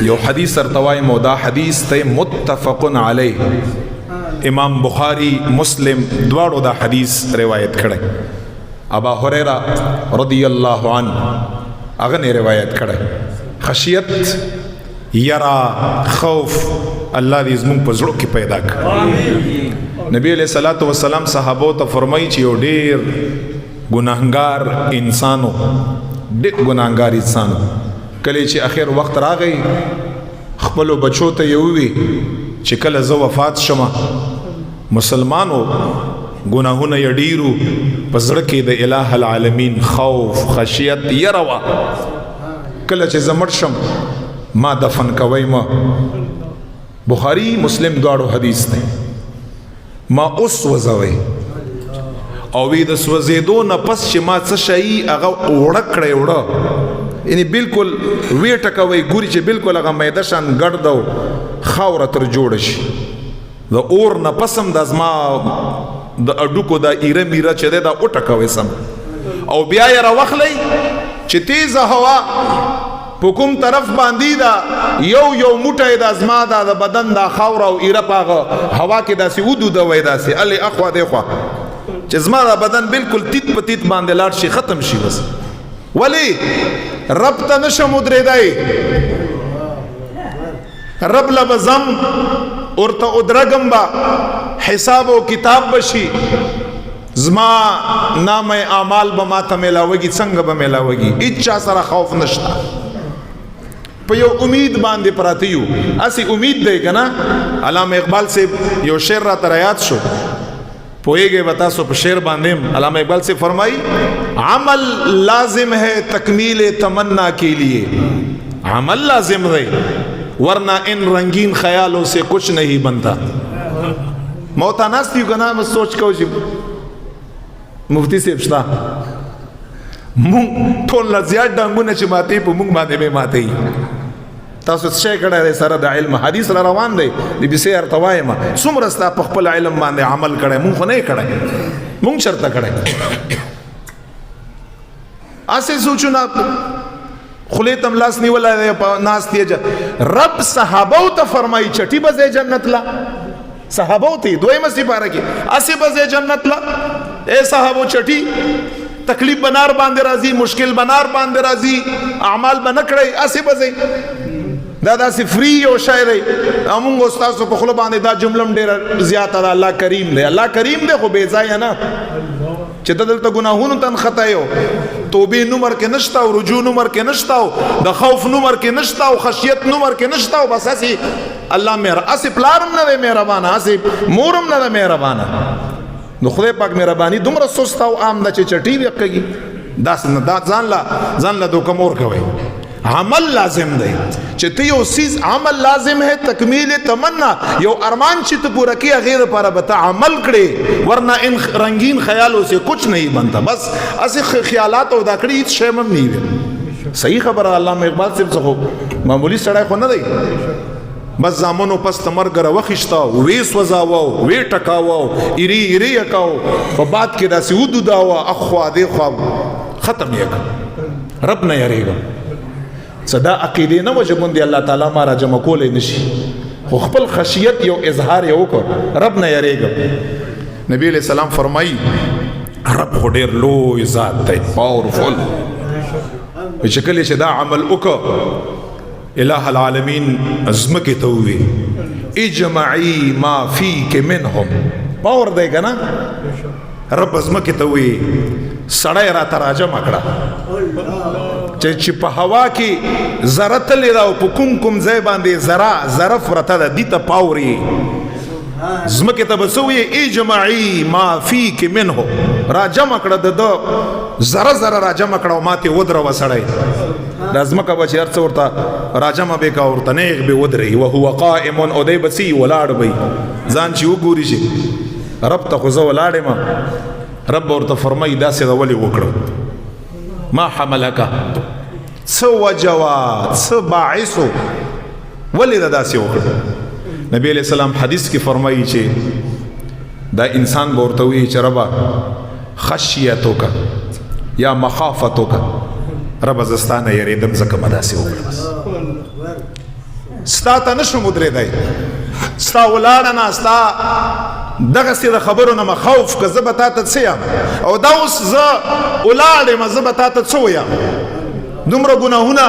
یو حدیث ارتوائی مودا حدیث تے متفقن علی امام بخاری مسلم دوارو دا حدیث روایت کھڑے ابا حریرہ رضی اللہ عنہ اغنی روایت کھڑے خشیت یرا خوف اللہ دی زمون پر زڑو کی پیدا کر نبی علیہ السلام صحابو تا فرمائی چی یو دیر گناہگار انسانو ډېر ګناهګار انسان کله چې اخر وخت راغی خپلو بچو ته یې ووی چې کله زه وفات شمه مسلمانو ګناهونه یې ډېرو په زړه کې د الٰه العالمین خوف خشیت یره وه کله چې زه مړ شم ما دفن کوئ ما بخاری مسلم دواړو حدیث دی ما اوس وځوئ او وی د سوځېدو نه پس چې ما څه شي هغه اوړه کړی اوړه یعنی بالکل وی ټکوئ ګوري چې بالکل هغه میده شان ګډ ده خاوره تر جوړه شي د اور نه پس هم د زما د اډوکو د ایره میره چې دی دا وټکوئ سم او بیا یې راوخلی چې تیزه هوا په کوم طرف باندې دا یو موټی دا زما دا د بدن دا خاوره او ایره په هغه هوا کې داسې ودودوئ داسې الې اخوا دېخوا چې زما دا بدن بالکل تیت په تیت باندې لاړ شي ختم شي بس ولی رب ته نشم ودرېدی رب له به ځم ورته ودرګم به حساب او کتاب به شي زما نام اعمال به ما ته میلاوږي څنګه به میلاوږي هیڅ چا سره خوف نشته په یو امید باندې پراته یو اسی امید دی که نه علامه اقبال صاحب یو شعر راته رایاد شو پوئے بتا سو شعر باندیم علامہ اقبال سے فرمائی عمل لازم ہے تکمیل تمنا کے لیے عمل لازم ہے ورنہ ان رنگین خیالوں سے کچھ نہیں بنتا موتا ناستی کنا بس سوچ کو جی مفتی سے پشتا مونگ ټول لزیاد ډنګونه چې ماتې په مونږ باندې به ماتې تاسو څه کړه دی سره د علم حدیث را روان دی د بیسې ارتوایم څومره ستا په خپل علم باندې عمل کړی مونږ خو نه یې کړی مونږ چېرته کړی اسې سوچونه خولې ته لاس نیولی دی په ناست یې رب صحابو ته فرمایي چټي به ځې جنت لا صحابو ته دویمه سپاره کې اسې به ځې جنت لا اے صحابو چټي تکلیف بنار باندې راځي مشکل بنار باندې راځي اعمال به نه کړئ اسې به ځئ دا داسې فری یو شی دی مونږ ستاسو په خوله باندې دا جمله هم ډېره زیاته ده الله کریم دی الله کریم دی خو بې ځایه نه چې ته دلته ګناهونو ته نښته یو توبې نمر کې نشته او رجوع نمر کې نشته او د خوف نمر کې نشته او خشیت نمر کې نشته او بس هسې الله هسې پلار هم نه دی مهربانه هسې مور هم نه ده مهربانه نو خدای پاک مهرباني دومره سست او عام ده چې چټي وي کېږي داسې نه دا ځان له دوکه مور کوئ عمل لازم دی چې ته یو سیز عمل لازم ہے تکمیل تمنا یو ارمان چې ته پورا کیا غیر پر بتا عمل کړي ورنہ ان رنگین خیالوں سے کچھ نہیں بنتا بس ایسے خیالات او دا کړي هیڅ شی هم نه وي صحیح خبره علامه اقبال صاحب څخه معمولی سړی خو نه دی بس زامنو پس تمرګ راوخښتا وې سوځاو وې ټکاو ایری یکاو په باد کې داسې ودوداو اخوا دې خوا ختم یک رب نه یریږي صدا عقیده نه وجبون دی الله تعالی ما را جمع کولای نشي خو خپل خشیت یو اظهار یو کو رب نه یریږي نبی علیہ السلام فرمایي رب خو ډیر لوی ذات دی پاورفل چې کله چې دا عمل وکړه الٰه العالمین ازمکه ته وی اجمعی ما فیک منهم باور دی کنه رب ازمکه ته وی سړی را تراجم کړه چې په هوا کې ذره تللی ده او په کوم ځای باندې ذره پرته ده دې ته پاوري ځمکې ته به څه وایي اجمعي ما فیک منه را جمع کړه د ده ذره را جمع کړه او ماتې ودروه سړی دا ځمکه به چې هر څه ورته را جمع به کا ورته نیغ به ودري وهو قائم او دی به څه ولاړ به ځان چې وګوري چې رب ته خو زه ولاړ یم رب ورته فرمایي داسې ده ولې وکړه ما حملک څه وجه وه څه باعث و ولې ده داسې وکړه نبی علیہ السلام حدیث کې فرمایي چې دا انسان به ورته وایي چې ربه خشیتک یا مخافتک ربه زه ستا نه یېرېدم ځکه مه داسې وکړه ستا ته نشم ودرېدی ستا ولاړه نه ستا دغسې د خبرو نه خوف که زه به تا ته څه یم او دا اوس زه ولاړ یم زه به تا ته څه ویم دومره ګناهونه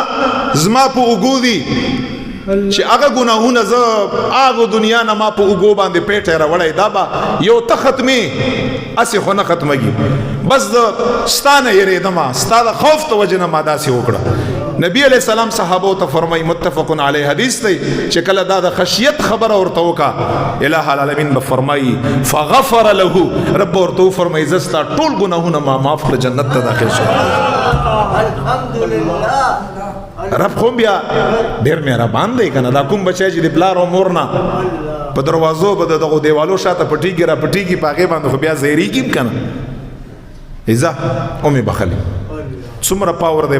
زما په اوږو دي چې هغه ګناهونه زه هغه دنیا نه ما په اوږو باندې پیټی راوړی دا به یو ته ختمې هسې خو نه ختمېږي بس د ستا نه یېرېدمه ستا د خوف د وجې نه ما داسې وکړه نبی علیہ السلام صحابو ته فرمای متفق علیه حدیث دی چې کله دا د خشیت خبره ورته وکړه الہ العالمین به فرمایي فغفر له رب ورته وفرمایي زه ستا ټول ګناهونه ما معاف کړه جنت ته داخل شو الحمدلله رب خو بیا ډېر مهربان دی که نه دا کوم بچی چې د پلار او مور نه په دروازو به د دغو دیوالو شاته پټېږي را پټېږي په هغې باندې خو بیا زهرېږي هم که نه ایزه ومې بخلي څومره پاور دی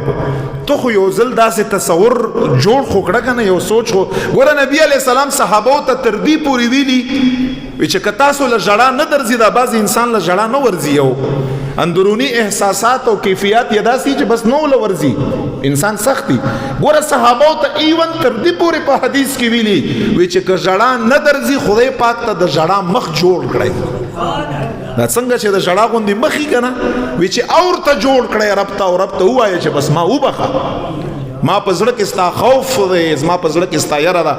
ته خو یو ځل داسې تصور جوړ خو کړه که نه یو سوچ خو ګوره نبي علیه السلام صحابو ته تر دې پورې ویلي چې که تاسو له ژړا نه درځي دا بعضې انسان له ژړا نه ورځي یو اندرونی احساسات او کیفیات یې داسې چې بس نو له ورځي انسان سخت دي ګوره صحابو ته ایون تر دې پورې په حدیث کې ویلي وی چې که ژړا نه درځي خدای پاک ته د ژړا مخ جوړ کړی دا څنګه چې د ژړا غوندې مخې که نه وی چې اور ته جوړ کړی رب ته او رب ته ووایه چې بس ما وبخه ما په زړه کې ستا خوف دی زما په زړه کې ستا یره ده